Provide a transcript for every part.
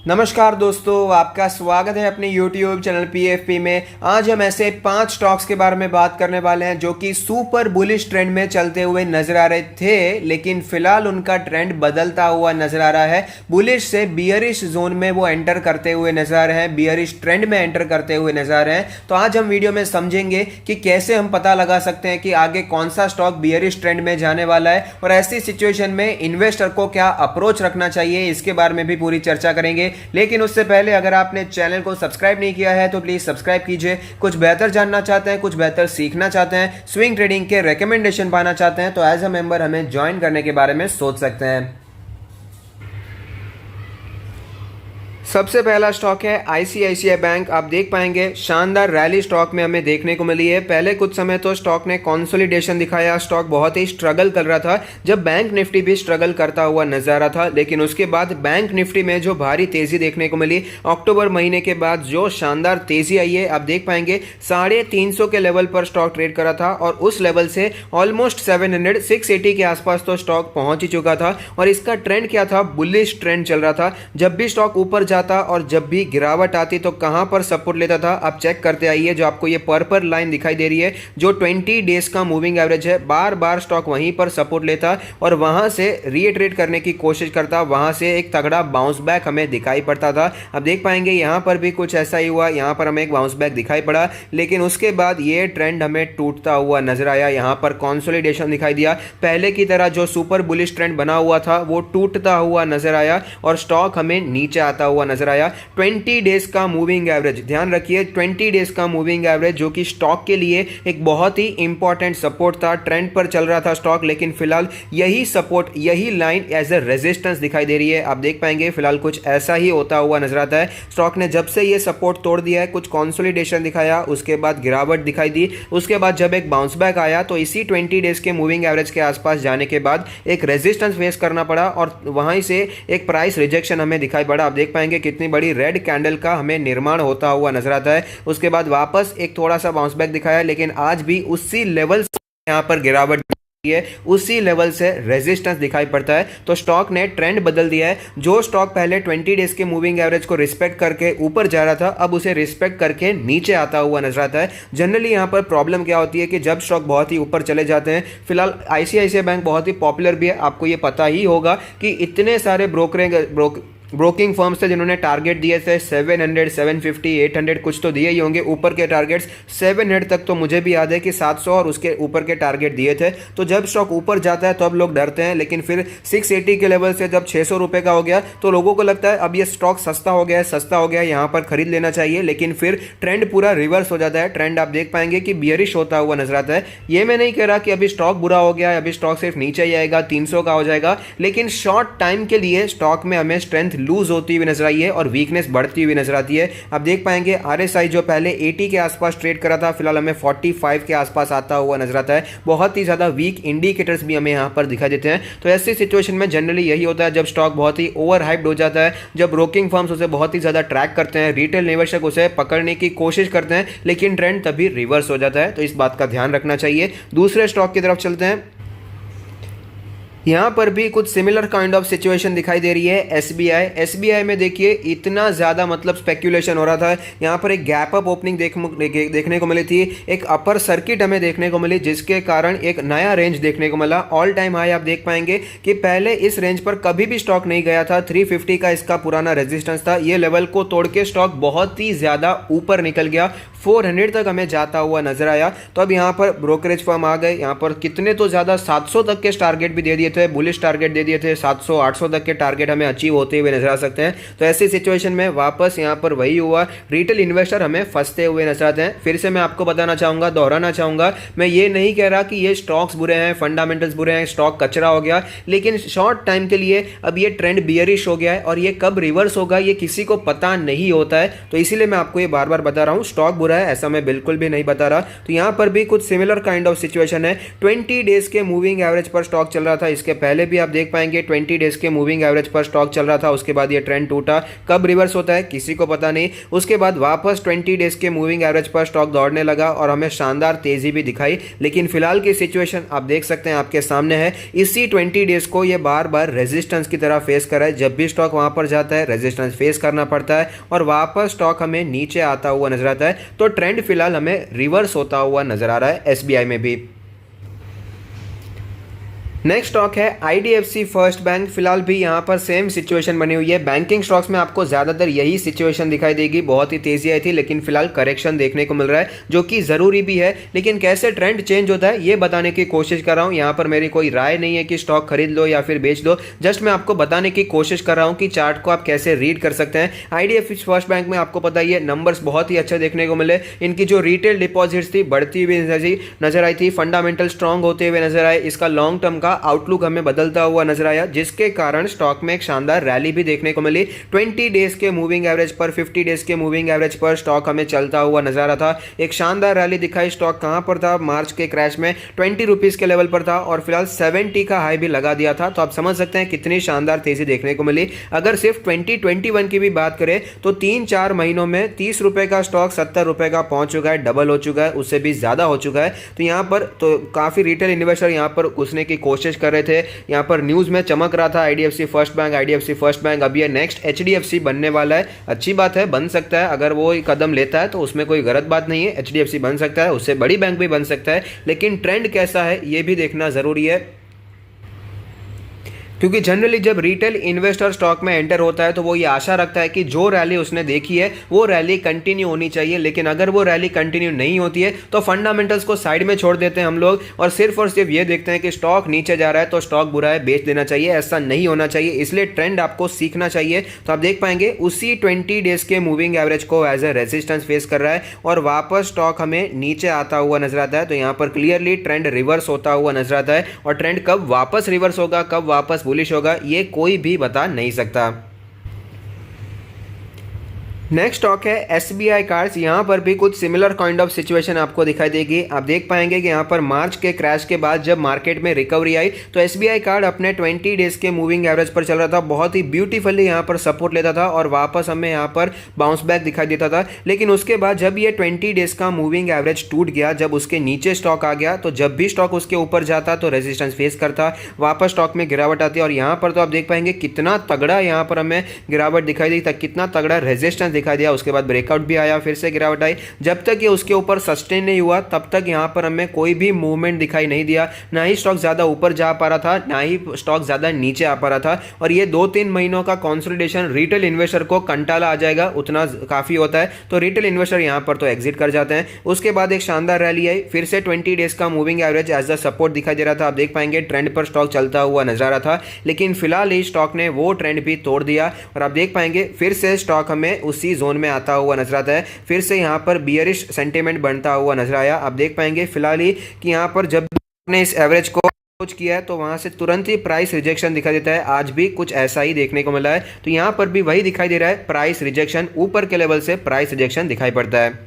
नमस्कार दोस्तों, आपका स्वागत है अपने YouTube चैनल PFP में। आज हम ऐसे 5 स्टॉक्स के बारे में बात करने वाले हैं जो कि सुपर बुलिश ट्रेंड में चलते हुए नजर आ रहे थे, लेकिन फिलहाल उनका ट्रेंड बदलता हुआ नजर आ रहा है। बुलिश से बियरिश जोन में वो एंटर करते हुए नजर आ रहे हैं, बियरिश ट्रेंड में एंटर करते हुए नजर आ रहे हैं। तो आज हम वीडियो में समझेंगे कि कैसे हम पता लगा सकते हैं कि आगे कौन सा स्टॉक बियरिश ट्रेंड में जाने वाला है और ऐसी सिचुएशन में इन्वेस्टर को क्या अप्रोच रखना चाहिए, इसके बारे में भी पूरी चर्चा करेंगे। लेकिन उससे पहले अगर आपने चैनल को सब्सक्राइब नहीं किया है तो प्लीज सब्सक्राइब कीजिए। कुछ बेहतर जानना चाहते हैं, कुछ बेहतर सीखना चाहते हैं, स्विंग ट्रेडिंग के रिकमेंडेशन पाना चाहते हैं तो एज अ मेंबर हमें ज्वाइन करने के बारे में सोच सकते हैं। सबसे पहला स्टॉक है आईसीआईसीआई बैंक। आप देख पाएंगे शानदार रैली स्टॉक में हमें देखने को मिली है। पहले कुछ समय तो स्टॉक ने कंसोलिडेशन दिखाया, स्टॉक बहुत ही स्ट्रगल कर रहा था, जब बैंक निफ्टी भी स्ट्रगल करता हुआ नजर आ रहा था। लेकिन उसके बाद बैंक निफ्टी में जो भारी तेजी देखने को मिली अक्टूबर महीने के बाद, जो शानदार तेजी आई है, आप देख पाएंगे 350 के लेवल पर स्टॉक ट्रेड करा था और उस लेवल से ऑलमोस्ट 680 के आसपास तो स्टॉक पहुंच ही चुका था। और इसका ट्रेंड क्या था? बुलिश ट्रेंड चल रहा था। जब भी स्टॉक ऊपर जाता और जब भी गिरावट आती तो कहां पर सपोर्ट लेता था, आप चेक करते आइए। जो आपको ये पर्पल लाइन दिखाई दे रही है, जो 20 डेज का मूविंग एवरेज है, बार बार स्टॉक वहीं पर सपोर्ट लेता और वहां से रीट्रेड करने की कोशिश करता, वहां से एक तगड़ा बाउंस बैक हमें दिखाई पड़ता था। अब देख पाएंगे यहां पर भी कुछ ऐसा ही हुआ, यहां पर हमें एक बाउंस बैक दिखाई पड़ा, लेकिन उसके बाद ये ट्रेंड हमें टूटता हुआ नजर आया। यहां पर कंसोलिडेशन दिखाई दिया, पहले की तरह जो सुपर बुलिश ट्रेंड बना हुआ था वो टूटता हुआ नजर आया और स्टॉक हमें नीचे आता हुआ नजर आया। 20 डेज का मूविंग एवरेज, ध्यान रखिए 20 डेज का मूविंग एवरेज, जो कि स्टॉक के लिए एक बहुत ही इंपॉर्टेंट सपोर्ट था। ट्रेंड पर चल रहा था स्टॉक, लेकिन फिलहाल यही सपोर्ट, यही लाइन एज ए रेजिस्टेंस दिखाई दे रही है। आप देख पाएंगे फिलहाल कुछ ऐसा ही होता हुआ नजर आता है। स्टॉक ने जब से ये सपोर्ट तोड़ दिया है, कुछ कंसोलिडेशन दिखाया, उसके बाद गिरावट दिखाई दी, उसके बाद जब एक बाउंस बैक आया तो इसी 20 डेज के मूविंग एवरेज के आसपास जाने के बाद एक रेजिस्टेंस फेस करना पड़ा और वहीं से एक प्राइस रिजेक्शन हमें दिखाई पड़ा। आप देख पाएंगे कितनी बड़ी रेड कैंडल का हमें निर्माण होता हुआ नजर आता है। उसके बाद वापस एक थोड़ा सा बाउंस बैक दिखाया, लेकिन आज भी उसी लेवल से यहां पर गिरावट है, उसी लेवल से रेजिस्टेंस दिखाई पड़ता है। तो स्टॉक ने ट्रेंड बदल दिया है। जो स्टॉक पहले 20 डेज के मूविंग एवरेज को रिस्पेक्ट करके ऊपर जा रहा था, अब उसे रिस्पेक्ट करके नीचे आता हुआ नजर आता है। जनरली यहां पर प्रॉब्लम क्या होती है कि जब स्टॉक बहुत ही ऊपर चले जाते हैं, फिलहाल आईसीआईसीआई बैंक बहुत ही पॉपुलर भी है, आपको यह पता ही होगा कि इतने सारे ब्रोकिंग फर्म्स थे जिन्होंने टारगेट दिए थे 700, 750, 800, कुछ तो दिए ही होंगे ऊपर के टारगेट्स। 700 तक तो मुझे भी याद है कि 700 और उसके ऊपर के टारगेट दिए थे। तो जब स्टॉक ऊपर जाता है तो अब लोग डरते हैं, लेकिन फिर 680 के लेवल से जब 600 रुपए का हो गया तो लोगों को लगता है अब ये स्टॉक सस्ता हो गया है, सस्ता हो गया है, यहाँ पर खरीद लेना चाहिए। लेकिन फिर ट्रेंड पूरा रिवर्स हो जाता है। ट्रेंड आप देख पाएंगे कि बियरिश होता हुआ नजर आता है। ये मैं नहीं कह रहा कि अभी स्टॉक बुरा हो गया है, अभी स्टॉक सिर्फ नीचे ही आएगा, 300 का हो जाएगा, लेकिन शॉर्ट टाइम के लिए स्टॉक में हमें स्ट्रेंथ लूज होती हुई नजर आई है और वीकनेस बढ़ती हुई नजर आती है। आप देख पाएंगे आरएसआई जो पहले 80 के आसपास ट्रेड करा था, फिलहाल हमें 45 के आसपास आता हुआ नजर आता है। बहुत ही ज्यादा वीक इंडिकेटर्स भी हमें यहां पर दिखाई देते हैं। तो ऐसी सिचुएशन में जनरली यही होता है, जब स्टॉक बहुत ही ओवर हाइप्ड हो जाता है, जब ब्रोकिंग फर्म्स उसे बहुत ही ज्यादा ट्रैक करते हैं, रिटेल निवेशक उसे पकड़ने की कोशिश करते हैं, लेकिन ट्रेंड तभी रिवर्स हो जाता है। तो इस बात का ध्यान रखना चाहिए। दूसरे स्टॉक की तरफ चलते हैं। यहां पर भी कुछ सिमिलर काइंड ऑफ सिचुएशन दिखाई दे रही है। एसबीआई में देखिए इतना ज्यादा मतलब स्पेक्यूलेशन हो रहा था। यहां पर एक गैप अप ओपनिंग देखने को मिली थी, एक अपर सर्किट हमें देखने को मिली, जिसके कारण एक नया रेंज देखने को मिला। ऑल टाइम हाई आप देख पाएंगे कि पहले इस रेंज पर कभी भी स्टॉक नहीं गया था। 350 का इसका पुराना रेजिस्टेंस था। ये लेवल को तोड़ के स्टॉक बहुत ही ज्यादा ऊपर निकल गया, 400 तक हमें जाता हुआ नजर आया। तो अब यहां पर ब्रोकरेज फर्म आ गए, यहां पर कितने तो ज्यादा 700 तक के टारगेट भी दे दिए थे, बुलिश टारगेट दे दिए थे। 700 800 तक के टारगेट हमें अचीव होते हुए नजर आ सकते हैं। तो ऐसी सिचुएशन में वापस यहां पर वही हुआ, रिटेल इन्वेस्टर हमें फंसते हुए नजर आते हैं। फिर से मैं आपको बताना चाहूंगा, दोहराना चाहूंगा, मैं ये नहीं कह रहा कि ये स्टॉक्स बुरे हैं, फंडामेंटल्स बुरे हैं, स्टॉक कचरा हो गया, लेकिन शॉर्ट टाइम के लिए अब ये ट्रेंड बियरिश हो गया है और ये कब रिवर्स होगा ये किसी को पता नहीं होता है। तो इसीलिए मैं आपको ये बार बार बता रहा हूं, स्टॉक बुरा है ऐसा मैं बिल्कुल भी नहीं बता रहा। तो यहां पर भी कुछ सिमिलर काइंड ऑफ सिचुएशन है। 20 डेज के मूविंग एवरेज पर स्टॉक चल रहा था, इसके इसके पहले भी आप देख पाएंगे 20 डेज के मूविंग एवरेज पर स्टॉक चल रहा था, उसके बाद ये ट्रेंड टूटा। कब रिवर्स होता है किसी को पता नहीं। उसके बाद वापस 20 डेज के मूविंग एवरेज पर स्टॉक दौड़ने लगा और हमें शानदार तेजी भी दिखाई। लेकिन फिलहाल की सिचुएशन आप देख सकते हैं आपके सामने है। इसी 20 डेज को ये बार बार रेजिस्टेंस की तरह फेस कर रहा है। जब भी स्टॉक वहां पर जाता है रेजिस्टेंस फेस करना पड़ता है और वापस स्टॉक हमें नीचे आता हुआ नजर आता है। तो ट्रेंड फिलहाल हमें रिवर्स होता हुआ नजर आ रहा है एसबीआई में भी। नेक्स्ट स्टॉक है आईडीएफसी फर्स्ट बैंक। फिलहाल भी यहाँ पर सेम सिचुएशन बनी हुई है। बैंकिंग स्टॉक्स में आपको ज़्यादातर यही सिचुएशन दिखाई देगी। बहुत ही तेजी आई थी लेकिन फिलहाल करेक्शन देखने को मिल रहा है जो कि ज़रूरी भी है। लेकिन कैसे ट्रेंड चेंज होता है ये बताने की कोशिश कर रहा हूँ। यहाँ पर मेरी कोई राय नहीं है कि स्टॉक खरीद लो या फिर बेच दो। जस्ट मैं आपको बताने की कोशिश कर रहा हूँ कि चार्ट को आप कैसे रीड कर सकते हैं। आईडीएफसी फर्स्ट बैंक में आपको पता ही है नंबर्स बहुत ही अच्छे देखने को मिले। इनकी जो रिटेल डिपॉजिट्स थी बढ़ती हुई नजर आई थी, फंडामेंटल स्ट्रॉन्ग होते हुए नजर आए। इसका लॉन्ग टर्म का आउटलुक हमें बदलता हुआ नजर आया जिसके कारण स्टॉक में एक शानदार रैली भी देखने को मिली। 20 डेज के मूविंग एवरेज पर 50 डेज के मूविंग एवरेज पर स्टॉक हमें चलता हुआ नजर आ रहा था। एक शानदार रैली दिखाई। स्टॉक कहां पर था? मार्च के क्रैश में 20 रुपीज के लेवल पर था और फिलहाल 70 का हाई भी लगा दिया था। तो आप समझ सकते हैं कितनी शानदार तेजी देखने को मिली। अगर सिर्फ 2021 की भी बात करें तो 3-4 महीनों में 30 रुपए का स्टॉक 70 रुपए का पहुंच चुका है, डबल हो चुका है, उससे भी ज्यादा हो चुका है। तो यहां पर तो काफी रिटेल इन्वेस्टर यहां पर घुसने की कोशिश कर रहे थे। यहां पर न्यूज में चमक रहा था आईडीएफसी फर्स्ट बैंक। अब ये नेक्स्ट एचडीएफसी बनने वाला है। अच्छी बात है, बन सकता है। अगर वो कदम लेता है तो उसमें कोई गलत बात नहीं है। एचडीएफसी बन सकता है, उससे बड़ी बैंक भी बन सकता है। लेकिन ट्रेंड कैसा है ये भी देखना जरूरी है क्योंकि जनरली जब रिटेल इन्वेस्टर स्टॉक में एंटर होता है तो वो ये आशा रखता है कि जो रैली उसने देखी है वो रैली कंटिन्यू होनी चाहिए। लेकिन अगर वो रैली कंटिन्यू नहीं होती है तो फंडामेंटल्स को साइड में छोड़ देते हैं हम लोग और सिर्फ ये देखते हैं कि स्टॉक नीचे जा रहा है तो स्टॉक बुरा है, बेच देना चाहिए। ऐसा नहीं होना चाहिए, इसलिए ट्रेंड आपको सीखना चाहिए। तो आप देख पाएंगे उसी 20 डेज के मूविंग एवरेज को एज ए रेजिस्टेंस फेस कर रहा है और वापस स्टॉक हमें नीचे आता हुआ नजर आता है। तो यहाँ पर क्लियरली ट्रेंड रिवर्स होता हुआ नजर आता है और ट्रेंड कब वापस रिवर्स होगा, कब वापस बुलिश होगा, ये कोई भी बता नहीं सकता। नेक्स्ट स्टॉक है एसबीआई कार्ड्स। यहाँ पर भी कुछ सिमिलर काइंड ऑफ सिचुएशन आपको दिखाई देगी। आप देख पाएंगे कि यहाँ पर मार्च के क्रैश के बाद जब मार्केट में रिकवरी आई तो एसबीआई कार्ड अपने 20 डेज के मूविंग एवरेज पर चल रहा था। बहुत ही ब्यूटीफुली यहाँ पर सपोर्ट लेता था और वापस हमें यहाँ पर बाउंस बैक दिखाई देता था। लेकिन उसके बाद जब ये 20 डेज का मूविंग एवरेज टूट गया, जब उसके नीचे स्टॉक आ गया तो जब भी स्टॉक उसके ऊपर जाता तो रेजिस्टेंस फेस करता, वापस स्टॉक में गिरावट आती। और यहाँ पर तो आप देख पाएंगे कितना तगड़ा यहाँ पर हमें गिरावट दिखाई दी था, कितना तगड़ा रेजिस्टेंस दिखाई दिया। उसके बाद ब्रेकआउट भी आया, फिर से गिरावट आई। जब तक ये उसके ऊपर सस्टेन नहीं हुआ तब तक यहां पर हमें कोई भी मूवमेंट दिखाई नहीं दिया। ना ही स्टॉक ज्यादा ऊपर जा पा रहा था, ना ही स्टॉक ज्यादा नीचे आ पा रहा था। और ये 2-3 महीनों का कंसोलिडेशन रिटेल इन्वेस्टर को कंटाला आ जाएगा, उतना काफी होता है। तो रिटेल इन्वेस्टर यहां पर तो एग्जिट कर जाते हैं। उसके बाद एक शानदार रैली आई, फिर से 20 डेज का moving average age the support दिखाई दे रहा था। आप देख पाएंगे ट्रेंड पर स्टॉक चलता हुआ नजर आ रहा था। लेकिन फिलहाल ही स्टॉक ने वो ट्रेंड भी तोड़ दिया और आप देख पाएंगे फिर से स्टॉक हमें उसी जोन में आता हुआ नजर आता है। फिर से यहां पर बियरिश सेंटीमेंट बनता हुआ नजर आया। आप देख पाएंगे फिलहाल ही कि यहां पर जब आपने इस एवरेज को अप्रोच किया है तो वहां से तुरंत ही प्राइस रिजेक्शन दिखाई देता है। आज भी कुछ ऐसा ही देखने को मिला है। तो यहां पर भी वही दिखाई दे रहा है, प्राइस रिजेक्शन, ऊपर के लेवल से प्राइस रिजेक्शन दिखाई पड़ता है।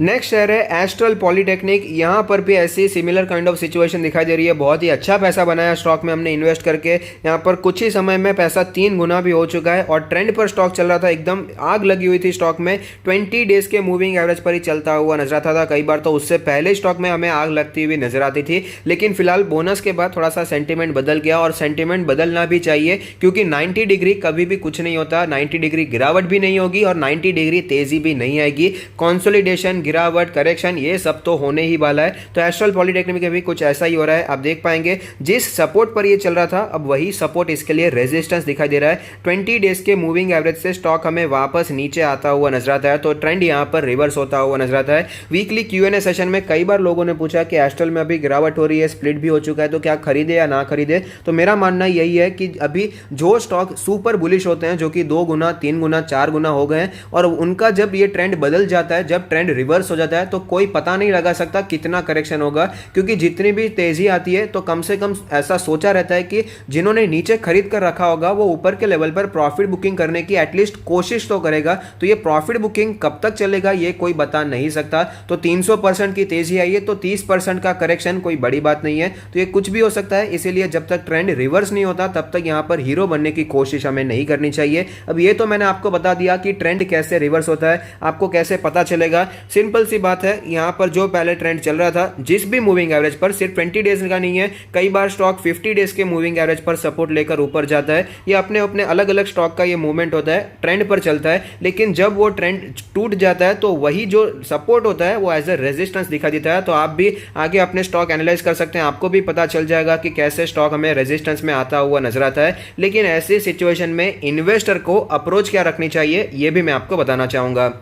नेक्स्ट शेयर है एस्ट्रल पॉलीटेक्निक। यहाँ पर भी ऐसी सिमिलर काइंड ऑफ सिचुएशन दिखाई दे रही है। बहुत ही अच्छा पैसा बनाया स्टॉक में हमने इन्वेस्ट करके। यहाँ पर कुछ ही समय में पैसा 3 गुना भी हो चुका है और ट्रेंड पर स्टॉक चल रहा था, एकदम आग लगी हुई थी स्टॉक में। 20 डेज के मूविंग एवरेज पर ही चलता हुआ नजर आता था। कई बार तो उससे पहले स्टॉक में हमें आग लगती हुई नजर आती थी। लेकिन फिलहाल बोनस के बाद थोड़ा सा सेंटीमेंट बदल गया और सेंटीमेंट बदलना भी चाहिए क्योंकि 90 डिग्री कभी भी कुछ नहीं होता। 90 डिग्री गिरावट भी नहीं होगी और 90 डिग्री तेजी भी नहीं आएगी। कंसोलिडेशन, गिरावट, करेक्शन, ये सब तो होने ही वाला है। तो एस्ट्रल पॉलीटेक्निक में भी कुछ ऐसा ही हो रहा है। आप देख पाएंगे जिस सपोर्ट पर ये चल रहा था अब वही सपोर्ट इसके लिए रेजिस्टेंस दिखाई दे रहा है। 20 डेज के मूविंग एवरेज से स्टॉक हमें वापस नीचे आता हुआ नजर आता है। तो ट्रेंड यहां पर रिवर्स होता हुआ नजर आता है। वीकली Q&A सेशन में कई बार लोगों ने पूछा कि एस्ट्रल में अभी गिरावट हो रही है, स्प्लिट भी हो चुका है, तो क्या खरीदे या ना खरीदे। तो मेरा मानना यही है कि अभी जो स्टॉक सुपर बुलिश होते हैं, जो कि 2 गुना, 3 गुना, 4 गुना हो गए हैं और उनका जब ये ट्रेंड बदल जाता है, जब ट्रेंड रिवर्स रिवर्स हो जाता है तो कोई पता नहीं लगा सकता कितना करेक्शन होगा, क्योंकि जितनी भी तेजी आती है तो कम से कम ऐसा सोचा रहता है कि जिन्होंने नीचे खरीद कर रखा होगा वो ऊपर के लेवल पर प्रॉफिट बुकिंग करने की एटलीस्ट कोशिश तो करेगा। तो ये प्रॉफिट बुकिंग कब तक चलेगा ये कोई बता नहीं सकता। तो 300% की तेजी आई है तो 30% का करेक्शन कोई बड़ी बात नहीं है, तो ये कुछ भी हो सकता है। इसीलिए जब तक ट्रेंड रिवर्स नहीं होता तब तक यहां पर हीरो बनने की कोशिश हमें नहीं करनी चाहिए। अब ये तो मैंने आपको बता दिया कि ट्रेंड कैसे रिवर्स होता है, आपको कैसे पता चलेगा। सिंपल सी बात है, यहां पर जो पहले ट्रेंड चल रहा था जिस भी मूविंग एवरेज पर, सिर्फ 20 डेज का नहीं है, कई बार स्टॉक 50 डेज के मूविंग एवरेज पर सपोर्ट लेकर ऊपर जाता है। ये अपने अपने अलग अलग स्टॉक का ये मूवमेंट होता है, ट्रेंड पर चलता है। लेकिन जब वो ट्रेंड टूट जाता है तो वही जो सपोर्ट होता है वो एज ए रेजिस्टेंस दिखा देता है। तो आप भी आगे अपने स्टॉक एनालाइज कर सकते हैं, आपको भी पता चल जाएगा कि कैसे स्टॉक हमें रेजिस्टेंस में आता हुआ नजर आता है। लेकिन ऐसी सिचुएशन में इन्वेस्टर को अप्रोच क्या रखनी चाहिए ये भी मैं आपको बताना चाहूंगा।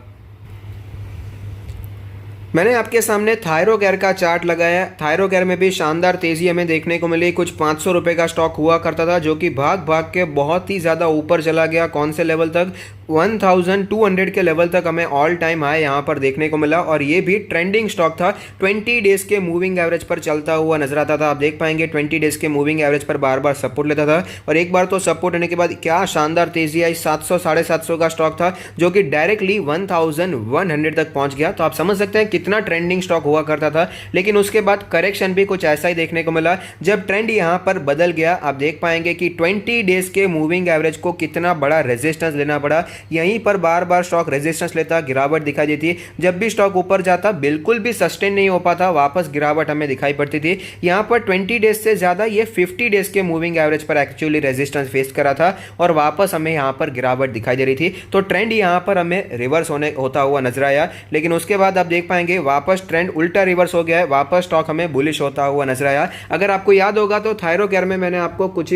मैंने आपके सामने थायरोकेयर का चार्ट लगाया। थायरोकेयर में भी शानदार तेजी हमें देखने को मिली। कुछ 500 रुपए का स्टॉक हुआ करता था जो कि भाग भाग के बहुत ही ज़्यादा ऊपर चला गया। कौन से लेवल तक? 1200 के लेवल तक हमें ऑल टाइम हाई यहाँ पर देखने को मिला। और ये भी ट्रेंडिंग स्टॉक था, 20 डेज के मूविंग एवरेज पर चलता हुआ नजर आता था। आप देख पाएंगे 20 डेज के मूविंग एवरेज पर बार बार सपोर्ट लेता था, और एक बार तो सपोर्ट लेने के बाद क्या शानदार तेजी आई। 700 750 का स्टॉक था जो कि डायरेक्टली 1100 तक पहुंच गया। तो आप समझ सकते हैं कितना ट्रेंडिंग स्टॉक हुआ करता था। लेकिन उसके बाद करेक्शन भी कुछ ऐसा ही देखने को मिला। जब ट्रेंड यहां पर बदल गया, आप देख पाएंगे कि 20 डेज के मूविंग एवरेज को कितना बड़ा रेजिस्टेंस लेना पड़ा। यहीं पर बार बार स्टॉक रेजिस्टेंस लेता, गिरावट दिखाई देती। जब भी स्टॉक ऊपर जाता बिल्कुल भी सस्टेन नहीं हो पाता, वापस गिरावट हमें दिखाई पड़ती थी। यहां पर 20 डेज से ज्यादा ये 50 डेज के मूविंग एवरेज पर एक्चुअली रेजिस्टेंस फेस करा था, और वापस हमें यहां पर गिरावट दिखाई दे रही थी। तो ट्रेंड यहां पर हमें रिवर्स होता हुआ नजर आया। लेकिन उसके बाद आप देख पाएंगे वापस ट्रेंड उल्टा रिवर्स हो गया है, वापस स्टॉक हमें बुलिश होता हुआ नजर आया। अगर आपको याद होगा तो थायरोकेयर में मैंने आपको कुछ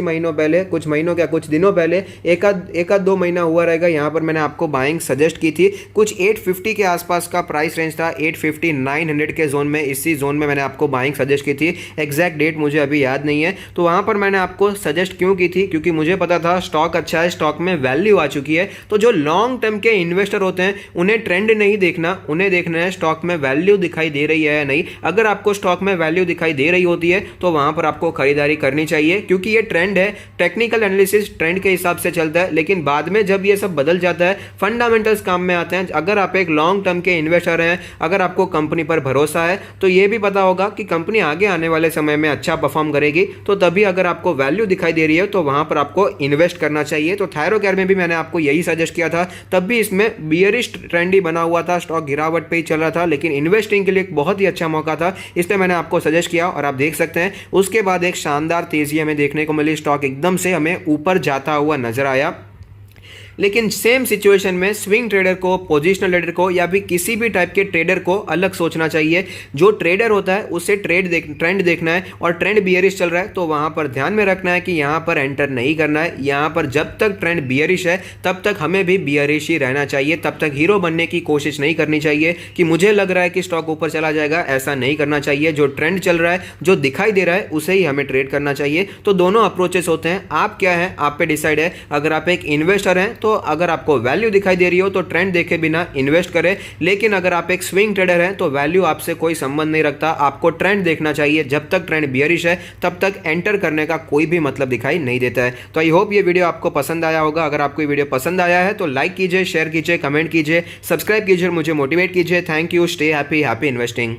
दिनों पहले एक आध 2 महीना हुआ रहेगा, यहां पर मैंने आपको बाइंग सजेस्ट की थी। कुछ 850 के आसपास का प्राइस रेंज था, 850 900 के जोन में, इसी जोन में मैंने आपको बाइंग सजेस्ट की थी। एग्जैक्ट डेट मुझे अभी याद नहीं है। तो वहां पर मैंने आपको सजेस्ट क्यों की थी? क्योंकि मुझे पता था स्टॉक अच्छा है, स्टॉक में वैल्यू आ चुकी है। तो जो लॉन्ग टर्म के इन्वेस्टर होते हैं उन्हें ट्रेंड नहीं देखना, उन्हें देखना है स्टॉक में वैल्यू दिखाई दे रही है या नहीं। अगर आपको स्टॉक में वैल्यू दिखाई दे रही होती है तो वहां पर आपको खरीदारी करनी चाहिए, क्योंकि ये ट्रेंड है। टेक्निकल एनालिसिस ट्रेंड के हिसाब से चलता है, लेकिन बाद में जब ये सब बदल जाता है फंडामेंटल्स काम में आते हैं। अगर आप एक लॉन्ग टर्म के इन्वेस्टर हैं, अगर आपको कंपनी पर भरोसा है, तो ये भी पता होगा कि कंपनी आगे आने वाले समय में अच्छा परफॉर्म करेगी, तो तभी अगर आपको वैल्यू दिखाई दे रही है तो वहां पर आपको इन्वेस्ट करना चाहिए। तो थायरोकेयर में भी मैंने आपको यही सजेस्ट किया था, तब भी इसमें बियरिश ट्रेंड ही बना हुआ था, स्टॉक गिरावट पे ही चल रहा था, लेकिन इन्वेस्टिंग के लिए एक बहुत ही अच्छा मौका था, इसलिए मैंने आपको सजेस्ट किया। और आप देख सकते हैं उसके बाद एक शानदार तेजी हमें देखने को मिली, स्टॉक एकदम से हमें ऊपर जाता हुआ नजर आया। लेकिन सेम सिचुएशन में स्विंग ट्रेडर को, पोजिशनल ट्रेडर को, या भी किसी भी टाइप के ट्रेडर को अलग सोचना चाहिए। जो ट्रेडर होता है उसे ट्रेंड देखना है, और ट्रेंड बियरिश चल रहा है तो वहां पर ध्यान में रखना है कि यहां पर एंटर नहीं करना है। यहां पर जब तक ट्रेंड बियरिश है तब तक हमें भी बियरिश ही रहना चाहिए, तब तक हीरो बनने की कोशिश नहीं करनी चाहिए कि मुझे लग रहा है कि स्टॉक ऊपर चला जाएगा, ऐसा नहीं करना चाहिए। जो ट्रेंड चल रहा है, जो दिखाई दे रहा है, उसे ही हमें ट्रेड करना चाहिए। तो दोनों अप्रोचेस होते हैं, आप क्या है आप पे डिसाइड है। अगर आप एक इन्वेस्टर हैं तो अगर आपको वैल्यू दिखाई दे रही हो तो ट्रेंड देखे बिना इन्वेस्ट करें, लेकिन अगर आप एक स्विंग ट्रेडर हैं तो वैल्यू आपसे कोई संबंध नहीं रखता, आपको ट्रेंड देखना चाहिए। जब तक ट्रेंड बियरिश है तब तक एंटर करने का कोई भी मतलब दिखाई नहीं देता है। तो आई होप ये वीडियो आपको पसंद आया होगा। अगर आपको ये वीडियो पसंद आया है तो लाइक कीजिए, शेयर कीजिए, कमेंट कीजिए, सब्सक्राइब कीजिए, मुझे मोटिवेट कीजिए। Thank you, stay happy, happy investing.